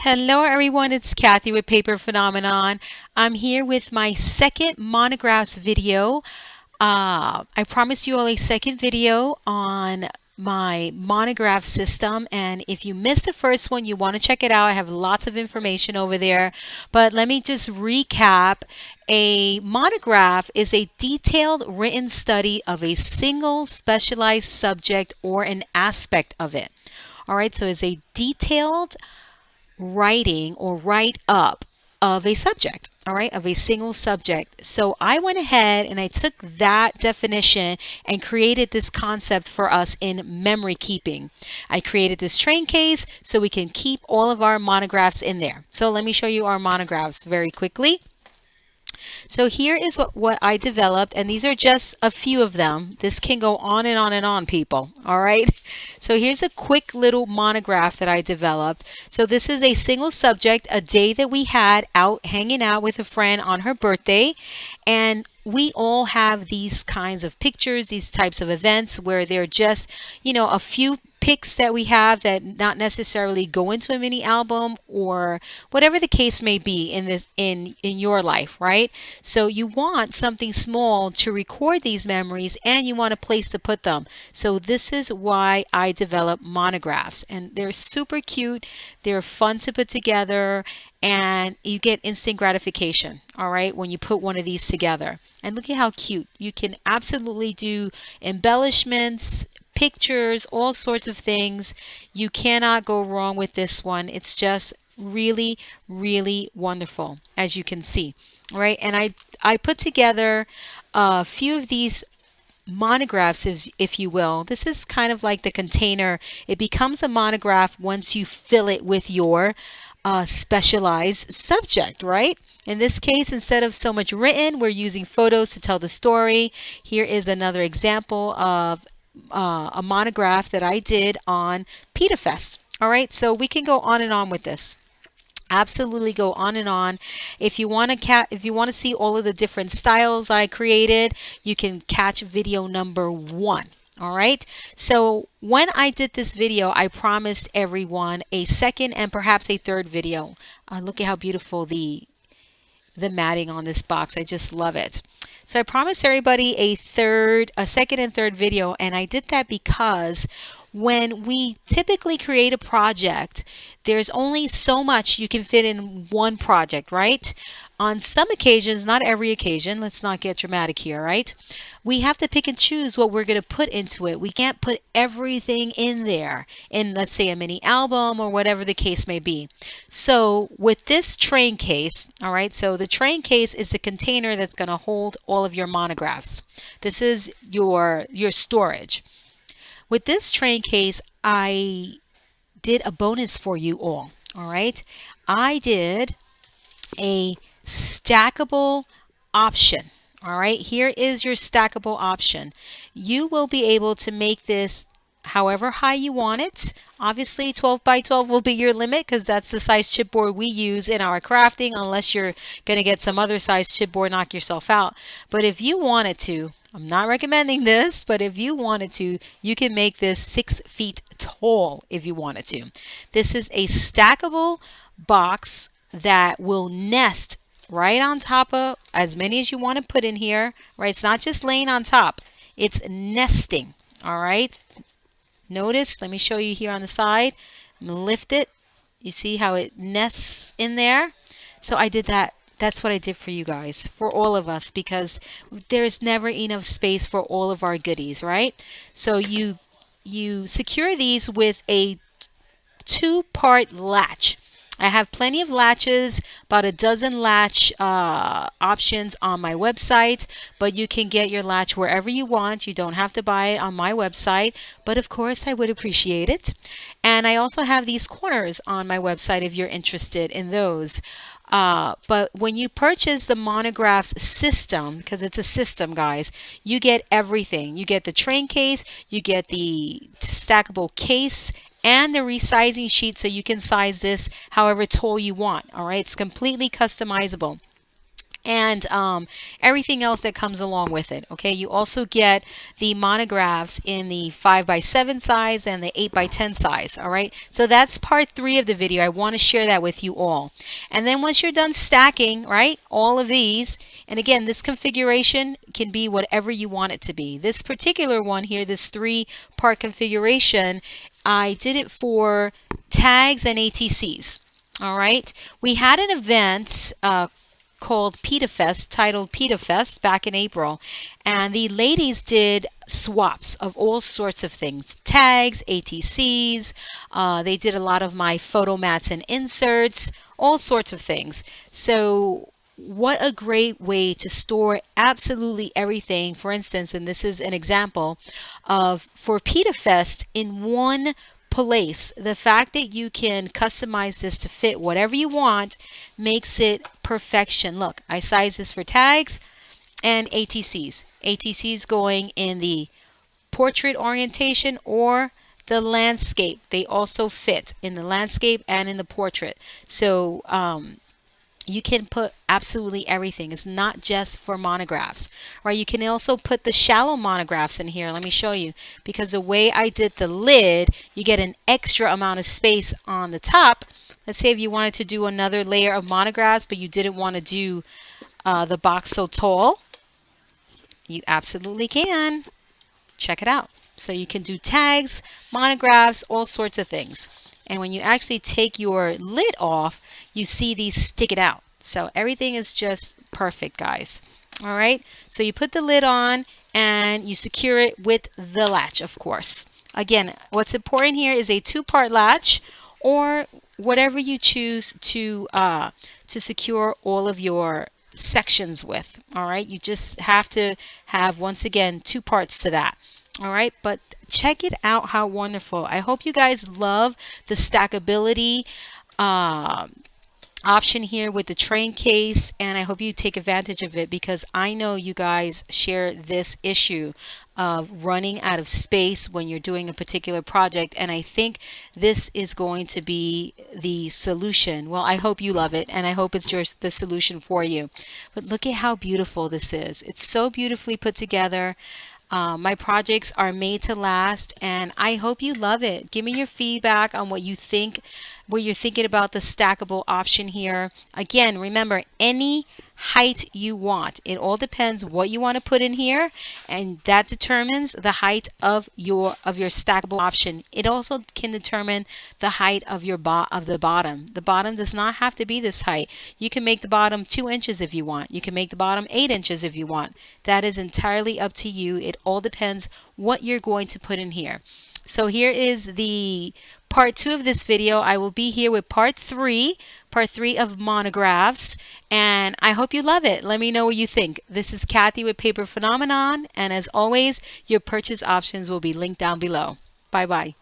Hello everyone, it's Kathy with Paper Phenomenon. I'm here with my second Monographs video. I promised you all a second video on my monograph system, and if you missed the first one, you want to check it out. I have lots of information over there, but let me just recap. A monograph is a detailed written study of a single specialized subject or an aspect of it. All right, so it's a detailed writing or write up of a subject, all right, of a single subject. So I went ahead and I took that definition and created this concept for us in memory keeping. I created this train case so we can keep all of our monographs in there. So let me show you our monographs very quickly. So here is what I developed, and these are just a few of them. This can go on and on and on, people. All right. So here's a quick little monograph that I developed. So this is a single subject, a day that we had out hanging out with a friend on her birthday. And we all have these kinds of pictures, these types of events where they're just, a few pics that we have that not necessarily go into a mini album or whatever the case may be in your life, right? So you want something small to record these memories, and you want a place to put them. So this is why I developed monographs, and they're super cute. They're fun to put together, and you get instant gratification, all right, when you put one of these together. And look at how cute. You can absolutely do embellishments, pictures, all sorts of things. You cannot go wrong with this one. It's just really, really wonderful, as you can see. All right, and I put together a few of these monographs, if you will. This is kind of like the container. It becomes a monograph once you fill it with your specialized subject, right? In this case, instead of so much written, we're using photos to tell the story. Here is another example of a monograph that I did on Pita Fest. All right, so we can go on and on with this. Absolutely go on and on. If you want to see all of the different styles I created, you can catch video number 1. All right. So when I did this video, I promised everyone a second and perhaps a third video. Look at how beautiful the matting on this box. I just love it. So I promised everybody a second and third video, and I did that because when we typically create a project, there's only so much you can fit in one project, right? On some occasions, not every occasion, let's not get dramatic here, right? We have to pick and choose what we're going to put into it. We can't put everything in there in, let's say, a mini album or whatever the case may be. So with this train case, all right, so the train case is the container that's going to hold all of your monographs. This is your storage. With this train case, I did a bonus for you all. All right, I did a stackable option. All right, here is your stackable option. You will be able to make this however high you want it. Obviously 12 by 12 will be your limit because that's the size chipboard we use in our crafting, unless you're going to get some other size chipboard, knock yourself out. But if you wanted to, I'm not recommending this, but if you wanted to, you can make this 6 feet tall if you wanted to. This is a stackable box that will nest right on top of as many as you want to put in here, right? It's not just laying on top, it's nesting. All right, notice, let me show you here on the side. I'm gonna lift it. You see how it nests in there? So I did that. That's what I did for you guys, for all of us, because there's never enough space for all of our goodies, right? So you secure these with a 2-part latch. I have plenty of latches, about a dozen latch options on my website, but you can get your latch wherever you want. You don't have to buy it on my website, but of course I would appreciate it. And I also have these corners on my website if you're interested in those. But when you purchase the Monographs system, because it's a system, guys, you get everything. You get the train case, you get the stackable case, and the resizing sheet, so you can size this however tall you want. All right, it's completely customizable. and everything else that comes along with it. Okay, you also get the monographs in the 5x7 size and the 8x10 size. All right, so that's part 3 of the video. I want to share that with you all. And then once you're done stacking, right, all of these, and again, this configuration can be whatever you want it to be. This particular one here, this 3-part configuration, I did it for tags and ATCs. All right, we had an event called pt2, titled pt2 back in April, and the ladies did swaps of all sorts of things, tags, ATCs, they did a lot of my photo mats and inserts, all sorts of things. So what a great way to store absolutely everything. For instance, and this is an example of for pt2 in one place. The fact that you can customize this to fit whatever you want makes it perfection. Look, I size this for tags and ATCs. ATCs going in the portrait orientation or the landscape. They also fit in the landscape and in the portrait. So you can put absolutely everything. It's not just for monographs, right? You can also put the shallow monographs in here. Let me show you, because the way I did the lid, you get an extra amount of space on the top. Let's say if you wanted to do another layer of monographs, but you didn't want to do the box so tall, you absolutely can. Check it out. So you can do tags, monographs, all sorts of things. And when you actually take your lid off, you see these stick it out. So everything is just perfect, guys. All right. So you put the lid on and you secure it with the latch, of course. Again, what's important here is a 2-part latch, or whatever you choose to secure all of your sections with. All right. You just have to have, once again, 2 parts to that. All right, but check it out how wonderful. I hope you guys love the stackability option here with the train case, and I hope you take advantage of it, because I know you guys share this issue of running out of space when you're doing a particular project, and I think this is going to be the solution. Well, I hope you love it, and I hope it's the solution for you. But look at how beautiful this is. It's so beautifully put together. My projects are made to last, and I hope you love it. Give me your feedback on what you think, what you're thinking about the stackable option here. Again, remember, any height you want. It all depends what you want to put in here, and that determines the height of your stackable option. It also can determine the height of your the bottom. The bottom does not have to be this height. You can make the bottom 2 inches if you want. You can make the bottom 8 inches if you want. That is entirely up to you. It all depends what you're going to put in here. So here is the part 2 of this video. I will be here with part 3 of monographs, and I hope you love it. Let me know what you think. This is Kathy with Paper Phenomenon, and as always, your purchase options will be linked down below. Bye bye.